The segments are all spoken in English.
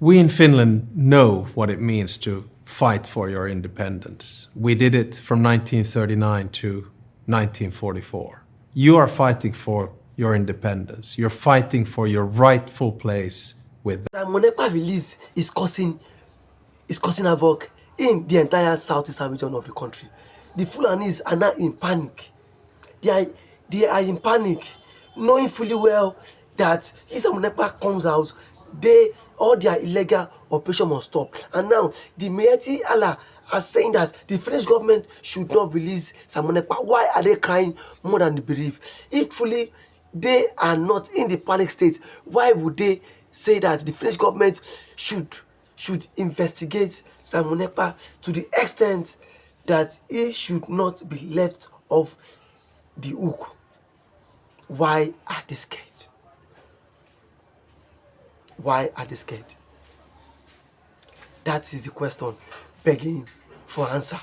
We in Finland know what it means to fight for your independence. We did it from 1939 to 1944. You are fighting for your independence. You're fighting for your rightful place with Simon Ekpa release is causing havoc in the entire southeastern region of the country. The Fulanis are now in panic. They are in panic, knowing fully well that if Simon Ekpa comes out, all their illegal operation must stop. And now the Miyetti Allah are saying that the Finnish government should not release Simon Ekpa. Why are they crying more than the bereaved? If fully they are not in the panic state, why would they say that the Finnish government should investigate Simon Ekpa to the extent that he should not be left off the hook? Why are they scared? Why are they scared? That is the question begging for answer.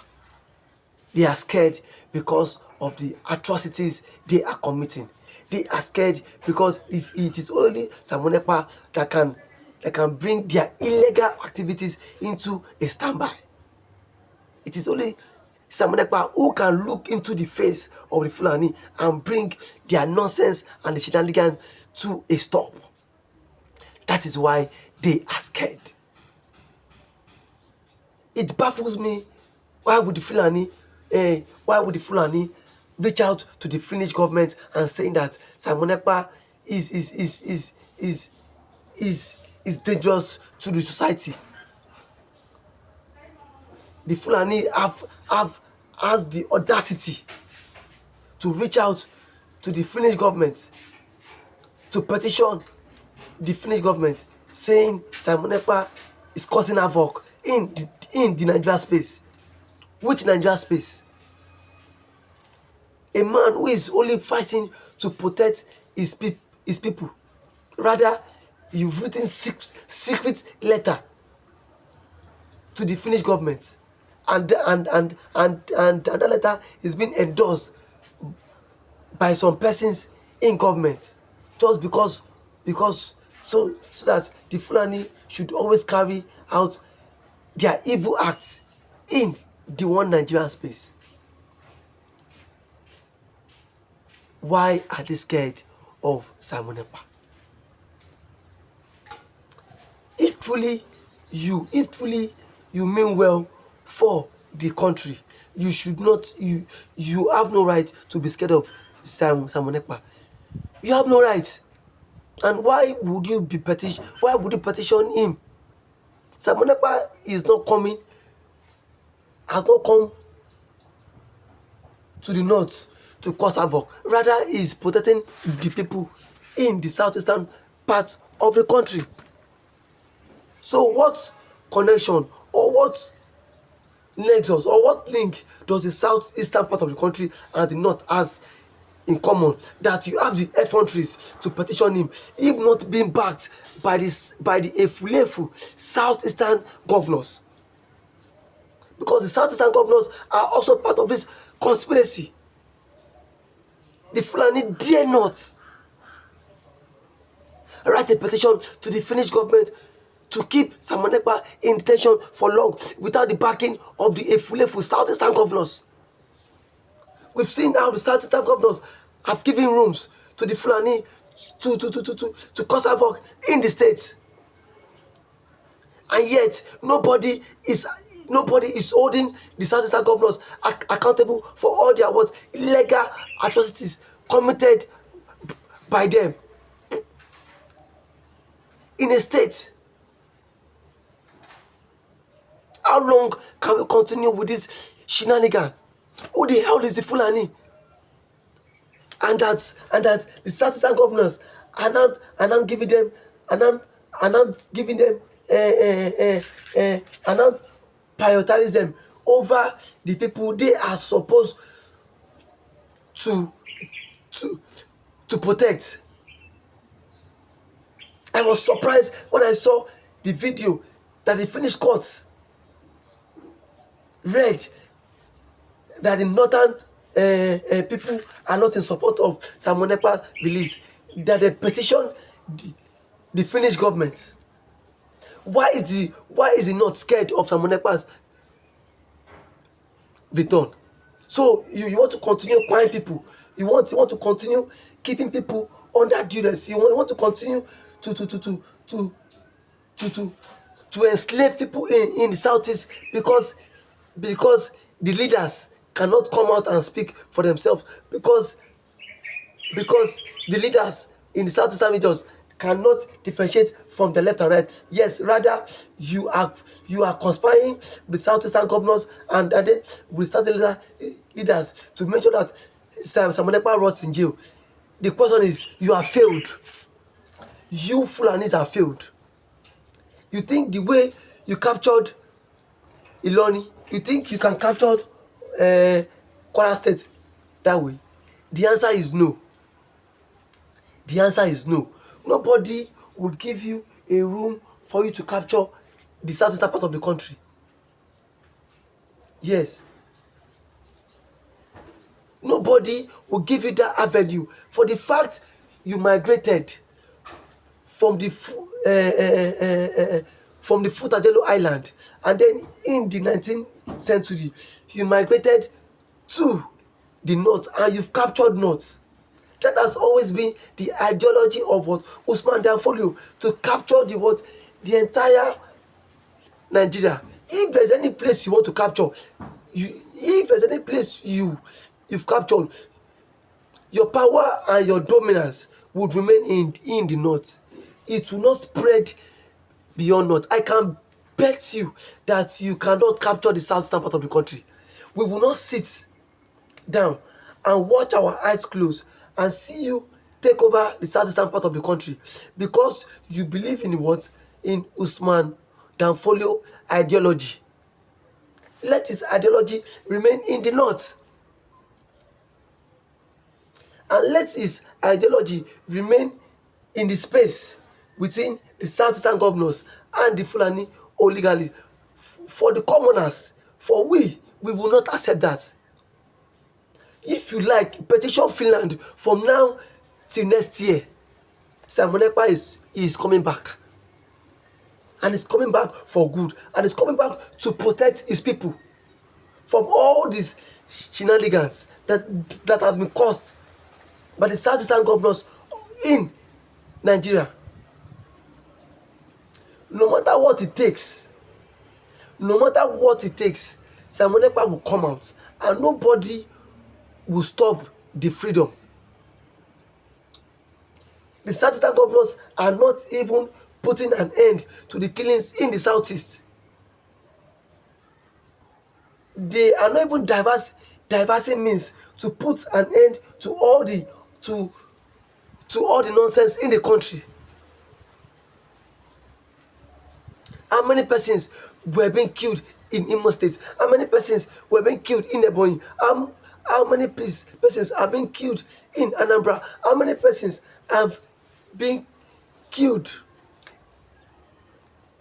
They are scared because of the atrocities they are committing. They are scared because it is only Simon Ekpa that can bring their illegal activities into a standby. It is only Simon Ekpa who can look into the face of the Fulani and bring their nonsense and the shenanigans to a stop. That is why they are scared. It baffles me. Why would the Fulani reach out to the Finnish government and saying that Simon Ekpa is dangerous to the society? The Fulani has the audacity to reach out to the Finnish government to petition the Finnish government saying Simon Ekpa is causing havoc in the Nigeria space. Which Nigeria space? A man who is only fighting to protect his people. Rather, you've written secret letter to the Finnish government, and that letter is being endorsed by some persons in government, just because so that the Fulani should always carry out their evil acts in the one Nigerian space. Why are they scared of Simon Ekpa? If truly you mean well for the country, you should not. You have no right to be scared of Simon Ekpa. You have no right. And why would you petition him? Simon Ekpa has not come to the north to cause havoc. Rather, he is protecting the people in the southeastern part of the country. So what connection or what nexus or what link does the southeastern part of the country and the north has in common that you have the effronteries to petition him, if not being backed by the Efulefu southeastern governors? Because the southeastern governors are also part of this conspiracy. The Fulani dare not write a petition to the Finnish government to keep Simon Ekpa in detention for long without the backing of the Efulefu southeastern governors. We've seen how the southeastern governors have given rooms to the Fulani to cause havoc in the state, and yet nobody is holding the southeastern governors accountable for all their illegal atrocities committed by them in a state. How long can we continue with this shenanigan? Who the hell is the Fulani? And that the southeastern governors are not giving them prioritize them over the people they are supposed to protect. I was surprised when I saw the video that the Finnish courts read that the northern people are not in support of Simon Ekpa release, that they petitioned the Finnish government. Why is he not scared of Simon Ekpa's return? So you want to continue buying people, you want to continue keeping people under duress, you want to continue to to to to to to to to enslave people in the southeast because the leaders cannot come out and speak for themselves, because the leaders in the southeastern regions cannot differentiate from the left and right. Yes, rather you are conspiring with the southeastern governors and then with southern leaders to make sure that Simon Ekpa rots in jail. The question is, you have failed. You Fulanis have failed. You think the way you captured Iloni, you think you can capture Kwara State that way? The answer is no. The answer is no. Nobody would give you a room for you to capture the southeastern part of the country. Yes. Nobody will give you that avenue for the fact you migrated from the Futajelo Island, and then in the 19th century you migrated to the north and you've captured north. That has always been the ideology of what Usman Danfodio, to capture the entire Nigeria. If there's any place you want to capture, if there's any place you've captured, your power and your dominance would remain in the north. It will not spread beyond north. I can bet you that you cannot capture the southern part of the country. We will not sit down and watch our eyes closed and see you take over the southeastern part of the country because you believe in what? In Usman Danfodio ideology. Let his ideology remain in the north, and let his ideology remain in the space within the southeastern governors and the Fulani oligarchy. For the commoners, for we will not accept that. If you like, petition Finland from now till next year. Simon Ekpa is coming back, and he's coming back for good, and he's coming back to protect his people from all these shenanigans that have been caused by the southeastern governors in Nigeria. No matter what it takes, Simon Ekpa will come out, and nobody will stop the freedom. The southeastern governors are not even putting an end to the killings in the southeast. They are not even diversing means to put an end to all the nonsense in the country. How many persons were being killed in Imo State? How many persons were being killed in Ebonyi? How many persons are being killed in Anambra? How many persons have been killed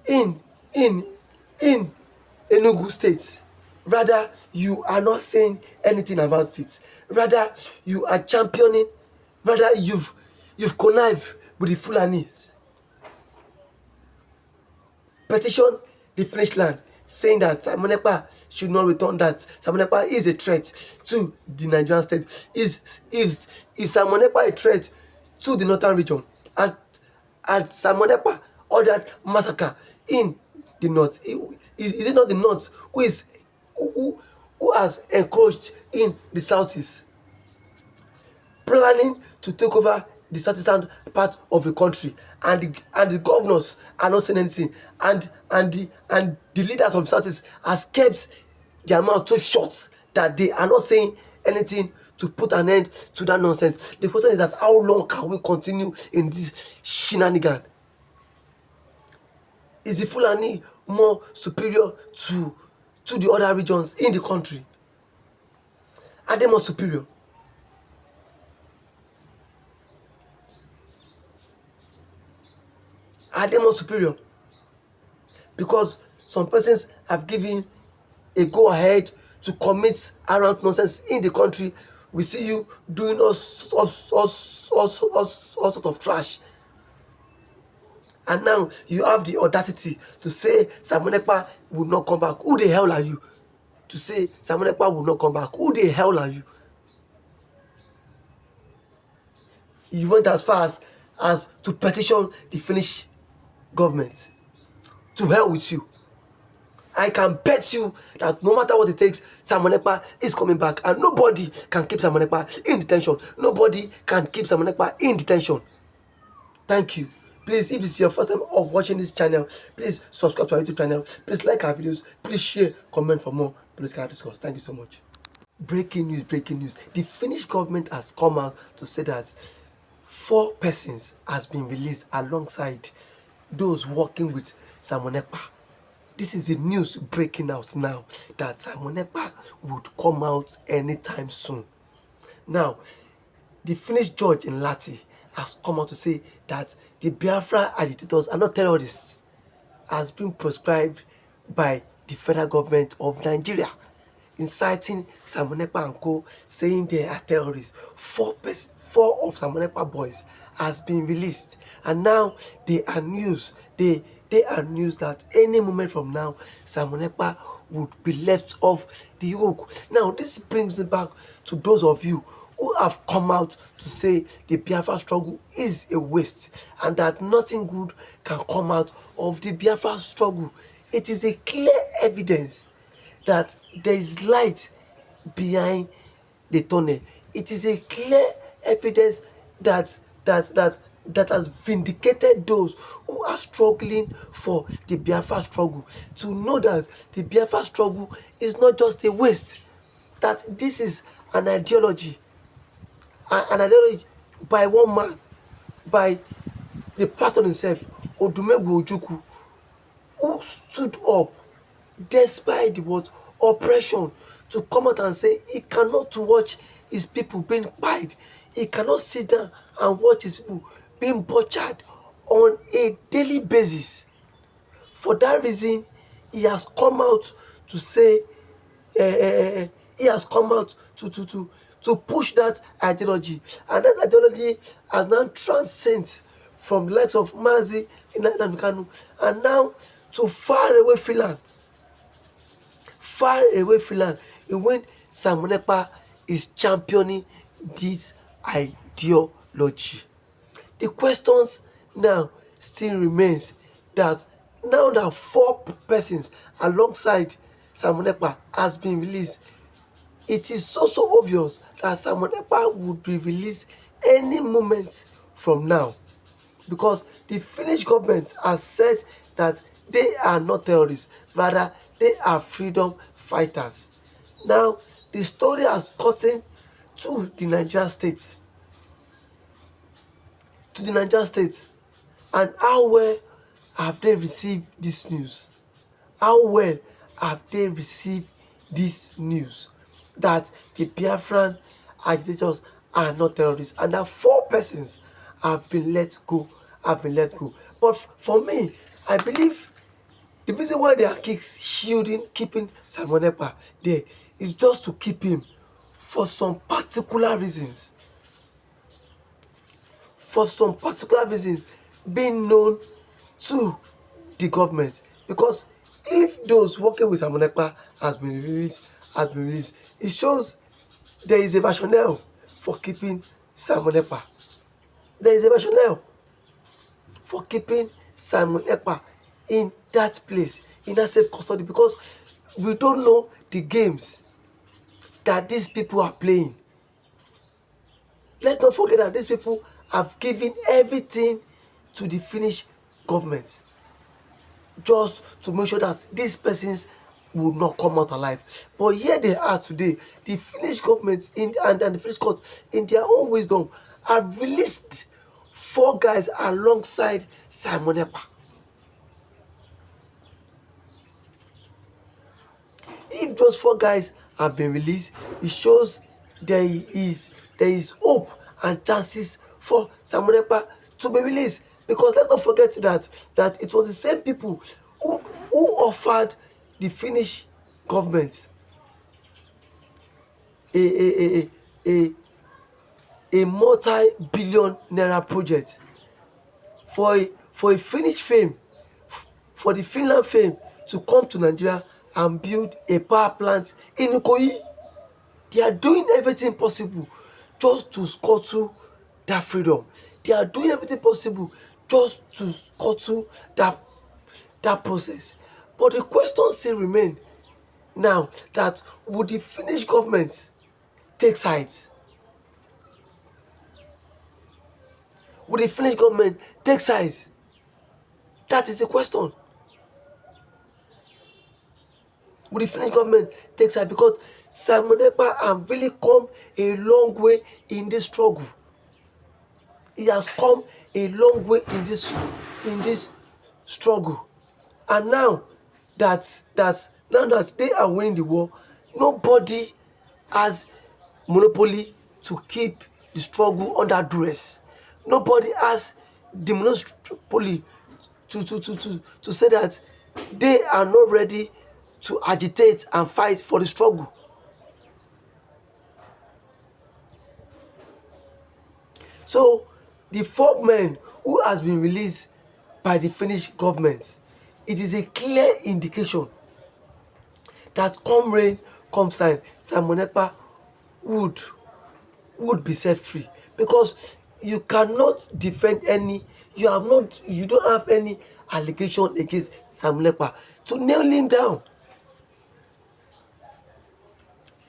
in Enugu State? Rather, you are not saying anything about it. Rather, you are championing. Rather, you've connived with the Fulanis. Petition the Finnish land, saying that Simon Ekpa should not return, that Simon Ekpa is a threat to the Nigerian state. Is Simon Ekpa a threat to the northern region? And Simon Ekpa ordered massacre in the north. Is it not the north who has encroached in the southeast, planning to take over the southeastern part of the country, and the governors are not saying anything, and the leaders of the southeast has kept their mouth so short that they are not saying anything to put an end to that nonsense. The question is that how long can we continue in this shenanigan? Is the Fulani more superior to the other regions in the country? Are they more superior? Are they more superior? Because some persons have given a go-ahead to commit arrant nonsense in the country. We see you doing all sort of trash. And now you have the audacity to say Simon Ekpa will not come back. Who the hell are you to say Simon Ekpa will not come back? Who the hell are you? You went as far as to petition the Finnish government. To hell with you. I can bet you that no matter what it takes, Simon Ekpa is coming back, and nobody can keep Simon Ekpa in detention. Nobody can keep Simon Ekpa in detention. Thank you. Please, if this is your first time of watching this channel, please subscribe to our YouTube channel. Please like our videos. Please share, comment for more political discourse. Thank you so much. Breaking news, breaking news. The Finnish government has come out to say that 4 persons has been released alongside those working with Simon Ekpa. This is the news breaking out now that Simon Ekpa would come out anytime soon. Now, the Finnish judge in Lati has come out to say that the Biafra agitators are not terrorists, has been prescribed by the federal government of Nigeria, inciting Simon Ekpa and co, saying they are terrorists. 4 of Simon Ekpa boys has been released, and now they are news. They are news that any moment from now, Simon Ekpa would be left off the hook. Now, this brings me back to those of you who have come out to say the Biafra struggle is a waste and that nothing good can come out of the Biafra struggle. It is a clear evidence that there is light behind the tunnel. It is a clear evidence that has vindicated those who are struggling for the Biafra struggle, to know that the Biafra struggle is not just a waste, that this is an ideology by one man, by the patron himself, Odumegwu Ojukwu, who stood up despite the word oppression to come out and say he cannot watch his people being pied. He cannot sit down and watch his people being butchered on a daily basis. For that reason, he has come out to say, he has come out to push that ideology, and that ideology has now transcended from the likes of Mazi Nnamdi, and now to far away Finland. When Simon Ekpa is championing this ideology. The questions now still remains that now that 4 persons alongside Simon Ekpa has been released, it is so obvious that Simon Ekpa would be released any moment from now, because the Finnish government has said that they are not terrorists, rather they are freedom fighters. Now, the story has gotten to the Nigerian state. And how well have they received this news? How well have they received this news that the Biafran agitators are not terrorists and that 4 persons have been let go? But for me, I believe the reason why they are keeping Simon Ekpa there is just to keep him for some particular reasons. Being known to the government. Because if those working with Simon Ekpa has been released, it shows there is a rationale for keeping Simon Ekpa. There is a rationale for keeping Simon Ekpa in that place, in that safe custody, because we don't know the games that these people are playing. Let's not forget that these people have given everything to the Finnish government just to make sure that these persons will not come out alive. But here they are today. The Finnish government and the Finnish courts, in their own wisdom, have released 4 guys alongside Simon Ekpa. If those 4 guys have been released, it shows there is hope and chances for Simon Ekpa to be released. Because let's not forget that it was the same people who offered the Finnish government a multi-billion naira project for for a Finnish fame, for the Finland fame to come to Nigeria and build a power plant in Ikoyi. They are doing everything possible just to scuttle that freedom. They are doing everything possible just to scuttle that process. But the question still remains now, that would the Finnish government take sides? Would the Finnish government take sides? That is the question. Would the Finnish government take sides? Because Simon Ekpa has really come a long way in this struggle. He has come a long way in this struggle. And now that they are winning the war, nobody has monopoly to keep the struggle under duress. Nobody has the monopoly to say that they are not ready to agitate and fight for the struggle. So the 4 men who has been released by the Finnish government, it is a clear indication that come rain, come shine, Simon Ekpa would be set free, because you cannot defend you don't have any allegation against Simon Ekpa to nail him down.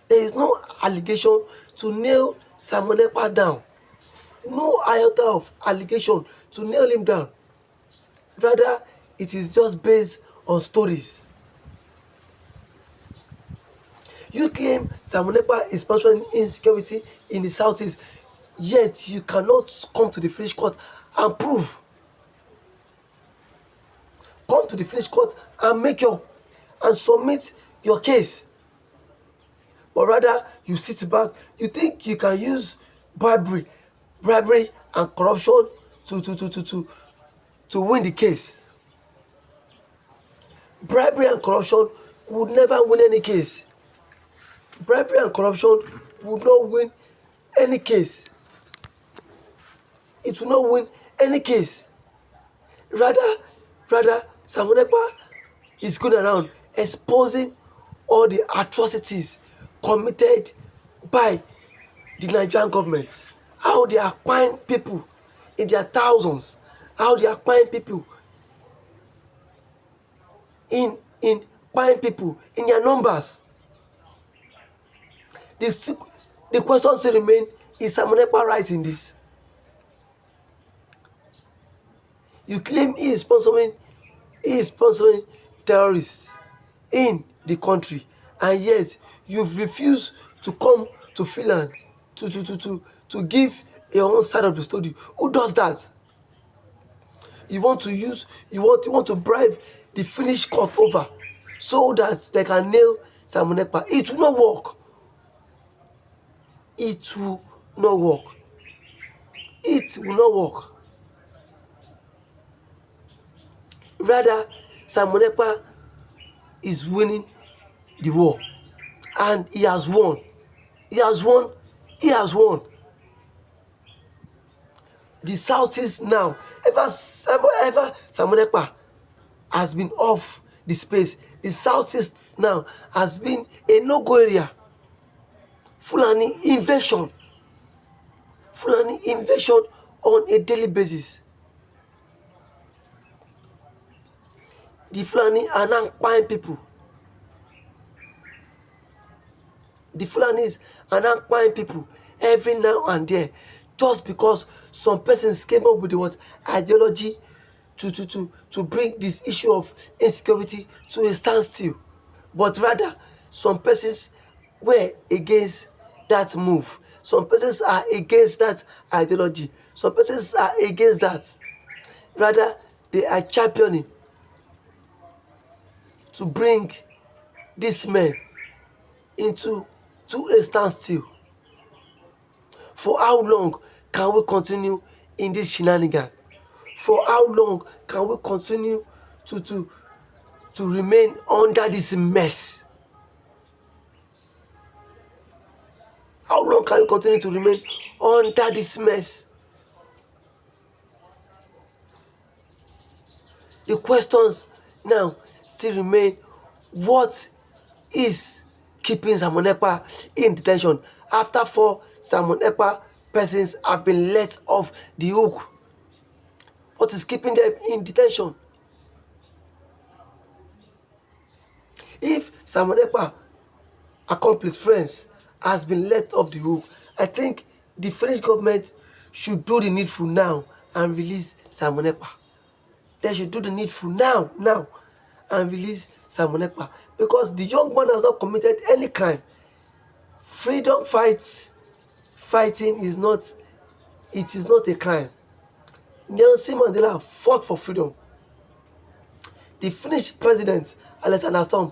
There is no allegation to nail Simon Ekpa down. No iota of allegation to nail him down. Rather, it is just based on stories. You claim Simon Ekpa is sponsoring insecurity in the southeast, yet you cannot come to the Finnish court and prove. Come to the Finnish court and submit your case. But rather, you sit back, you think you can use bribery and corruption to win the case. Bribery and corruption would never win any case. Bribery and corruption would not win any case. It will not win any case. Rather, Simon Ekpa is going around exposing all the atrocities committed by the Nigerian government. How they are buying people in their thousands. How they are buying people in buying people in their numbers. The question still remains: is Simon Ekpa right in this? You claim he is sponsoring terrorists in the country, and yet you've refused to come to Finland to give your own side of the story. Who does that? You want to bribe the Finnish court over so that they can nail Simon Ekpa. It will not work. It will not work. It will not work. Rather, Simon Ekpa is winning the war, and he has won. He has won. He has won. The Southeast now, ever Simon Ekpa has been off the space. The Southeast now has been a no-go area. Fulani invasion on a daily basis. The Fulani are now buying people. The Fulanis are now buying people every now and then, just because some persons came up with the ideology to bring this issue of insecurity to a standstill. But rather, some persons were against that move. Some persons are against that ideology. Some persons are against that. Rather, they are championing to bring these men into a standstill. For how long can we continue in this shenanigan? For how long can we continue to remain under this mess? How long can we continue to remain under this mess? The questions now still remain: what is keeping Simon Ekpa in detention after 4 Simon Ekpa persons have been let off the hook? What is keeping them in detention? If Simon Ekpa accomplice friends has been let off the hook, I think the Finnish government should do the needful now and release Simon Ekpa. They should do the needful now and release Simon Ekpa, because the young man has not committed any crime. Freedom fighting is not a crime. Nelson Mandela fought for freedom. The Finnish president Alexander Storm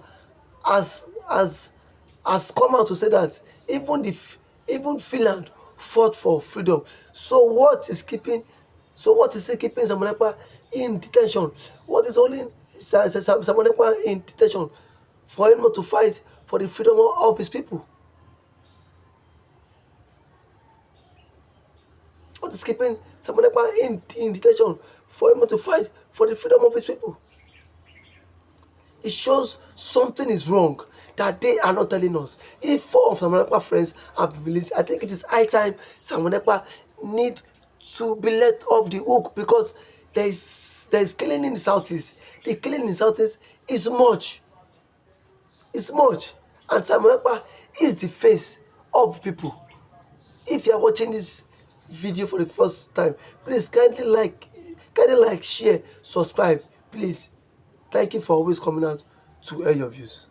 has come out to say that even Finland fought for freedom. So what is keeping Simon Ekpa in detention? What is holding Simon Ekpa in detention? For him not to fight for the freedom of his people. What is keeping Simon Ekpa in detention? For him not to fight for the freedom of his people. It shows something is wrong that they are not telling us. If 4 of Simon Ekpa friends have been released, I think it is high time Simon Ekpa need to be let off the hook, because there is killing in the southeast. The killing in the southeast is much. It's much. And Simon Ekpa is the face of people. If you are watching this video for the first time, please kindly like, share, subscribe, please. Thank you for always coming out to air your views.